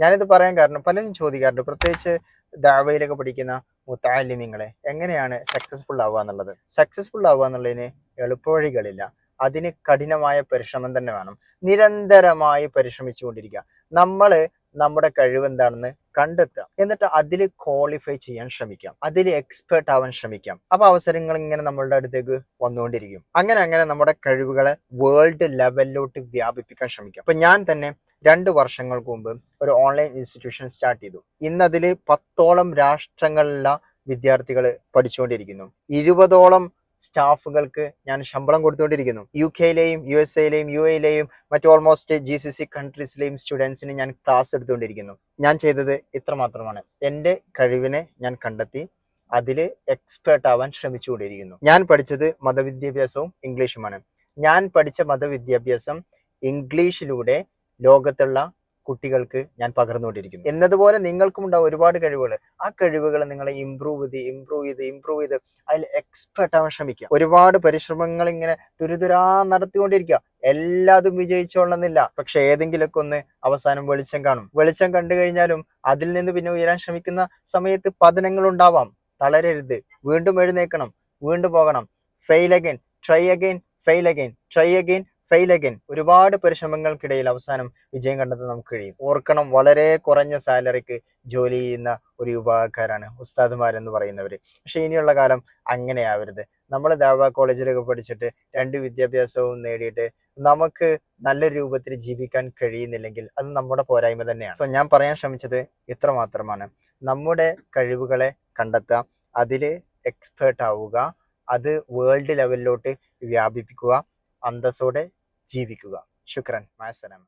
ഞാനിത് പറയാൻ കാരണം പലരും ചോദിക്കാറുണ്ട്, പ്രത്യേകിച്ച് ദഅവയിലൊക്കെ പഠിക്കുന്ന മുത്തഅല്ലിമീങ്ങളെ എങ്ങനെയാണ് സക്സസ്ഫുൾ ആവുക എന്നുള്ളത്. സക്സസ്ഫുൾ ആവുക എന്നുള്ളതിന് എളുപ്പവഴികളില്ല. അതിന് കഠിനമായ പരിശ്രമം തന്നെ വേണം. നിരന്തരമായി പരിശ്രമിച്ചുകൊണ്ടിരിക്കുക. നമ്മൾ നമ്മുടെ കഴിവ് എന്താണെന്ന് കണ്ടെത്തുക, എന്നിട്ട് അതിൽ ക്വാളിഫൈ ചെയ്യാൻ ശ്രമിക്കാം, അതിൽ എക്സ്പേർട്ട് ആവാൻ ശ്രമിക്കാം. അപ്പൊ അവസരങ്ങൾ ഇങ്ങനെ നമ്മളുടെ അടുത്തേക്ക് വന്നുകൊണ്ടിരിക്കും. അങ്ങനെ നമ്മുടെ കഴിവുകളെ വേൾഡ് ലെവലിലോട്ട് വ്യാപിപ്പിക്കാൻ ശ്രമിക്കാം. അപ്പൊ ഞാൻ തന്നെ 2 വർഷങ്ങൾക്ക് മുമ്പ് ഒരു ഓൺലൈൻ ഇൻസ്റ്റിറ്റ്യൂഷൻ സ്റ്റാർട്ട് ചെയ്തു. ഇന്നതിൽ 10ഓളം രാഷ്ട്രങ്ങളിലുള്ള വിദ്യാർത്ഥികൾ പഠിച്ചുകൊണ്ടിരിക്കുന്നു. 20ഓളം സ്റ്റാഫുകൾക്ക് ഞാൻ ശമ്പളം കൊടുത്തുകൊണ്ടിരിക്കുന്നു. UK-യിലെയും USA-യിലെയും UAE-യിലെയും മറ്റു ഓൾമോസ്റ്റ് GCC കൺട്രീസിലെയും സ്റ്റുഡൻസിന് ഞാൻ ക്ലാസ് എടുത്തുകൊണ്ടിരിക്കുന്നു. ഞാൻ ചെയ്തത് ഇത്ര മാത്രമാണ്. എൻ്റെ കഴിവിനെ ഞാൻ കണ്ടെത്തി അതിൽ എക്സ്പേർട്ട് ആവാൻ ശ്രമിച്ചുകൊണ്ടിരിക്കുന്നു. ഞാൻ പഠിച്ചത് മതവിദ്യാഭ്യാസവും ഇംഗ്ലീഷുമാണ്. ഞാൻ പഠിച്ച മതവിദ്യാഭ്യാസം ഇംഗ്ലീഷിലൂടെ ലോകത്തുള്ള കുട്ടികൾക്ക് ഞാൻ പകർന്നുകൊണ്ടിരിക്കുന്നു. എന്നതുപോലെ നിങ്ങൾക്കും ഉണ്ടാവും ഒരുപാട് കഴിവുകൾ. ആ കഴിവുകൾ നിങ്ങളെ ഇമ്പ്രൂവ് ചെയ്ത് അതിൽ എക്സ്പെർട്ട് ആവാൻ ശ്രമിക്കുക. ഒരുപാട് പരിശ്രമങ്ങൾ ഇങ്ങനെ തുരുതുരാ നടത്തിക്കൊണ്ടിരിക്കുക. എല്ലാതും വിജയിച്ചോളണമെന്നില്ല. പക്ഷെ ഏതെങ്കിലുമൊക്കെ ഒന്ന് അവസാനം വെളിച്ചം കാണും. വെളിച്ചം കണ്ടു കഴിഞ്ഞാലും അതിൽ നിന്ന് പിന്നെ ഉയരാൻ ശ്രമിക്കുന്ന സമയത്ത് പതനങ്ങൾ ഉണ്ടാവാം. തളരരുത്, വീണ്ടും എഴുന്നേൽക്കണം, വീണ്ടും പോകണം. Fail again, try again, fail again, try again, fail again. ഒരുപാട് പരിശ്രമങ്ങൾക്കിടയിൽ അവസാനം വിജയം കണ്ടെത്താൻ നമുക്ക് കഴിയും. ഓർക്കണം, വളരെ കുറഞ്ഞ സാലറിക്ക് ജോലി ചെയ്യുന്ന ഒരു വിഭാഗക്കാരാണ് ഉസ്താദുമാരെന്ന് പറയുന്നവർ. പക്ഷെ ഇനിയുള്ള കാലം അങ്ങനെ ആവരുത്. നമ്മൾ ദഅവ കോളേജിലൊക്കെ പഠിച്ചിട്ട് 2 വിദ്യാഭ്യാസവും നേടിയിട്ട് നമുക്ക് നല്ല രൂപത്തിൽ ജീവിക്കാൻ കഴിയുന്നില്ലെങ്കിൽ അത് നമ്മുടെ പോരായ്മ തന്നെയാണ്. സോ ഞാൻ പറയാൻ ശ്രമിച്ചത് ഇത്ര മാത്രമാണ്. നമ്മുടെ കഴിവുകളെ കണ്ടെത്തുക, അതിൽ എക്സ്പേർട്ട് ആവുക, അത് വേൾഡ് ലെവലിലോട്ട് വ്യാപിപ്പിക്കുക, അന്തസ്സോടെ ജീവിക്കുക. ശുക്രൻ. മഅസ്സലാമ.